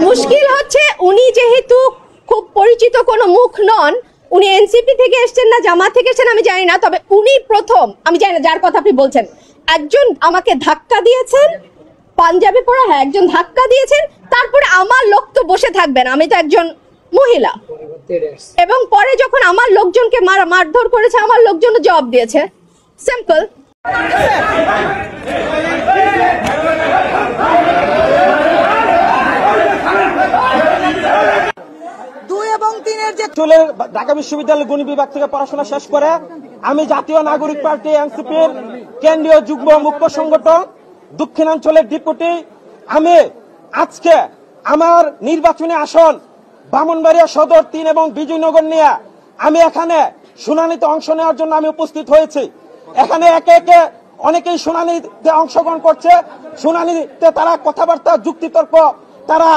মুশকিল হচ্ছে উনি যেহেতু খুব পরিচিত কোনো মুখ নন, উনি এনসিপি থেকে এসেছেন না জামাত থেকে এসেছেন আমি জানি না, তবে উনি প্রথম, আমি জানি না যার কথা আপনি বলছেন, একজন আমাকে ধাক্কা দিয়েছেন, পাঞ্জাবি পরা, হ্যাঁ একজন ধাক্কা দিয়েছেন, তারপরে আমার লোক তো বসে থাকবেন, আমি তো একজন মহিলা, এবং পরে যখন আমার লোকজনকে মারধর করেছে আমার লোকজন জবাব দিয়েছে, সিম্পল। 2 এবং 3 এর যে ঢাকা বিশ্ববিদ্যালয়ের গণিত বিভাগ থেকে পড়াশোনা শেষ করে আমি জাতীয় নাগরিক পার্টি এনসিপির কেন্দ্রীয় যুগ্ম মুখ্য সংগঠক দক্ষিণাঞ্চলের ডেপুটি। আমি আজকে আমার নির্বাচনী আসন ব্রাহ্মণবাড়িয়া সদর 3 এবং বিজয়নগর নিয়ে আমি এখানে শুনানিতে অংশ নেওয়ার জন্য আমি উপস্থিত হয়েছি। এখানে একে একে অনেকেই শুনানিতে অংশগ্রহণ করছে, শুনানিতে তারা কথাবার্তা যুক্তিতর্ক তারা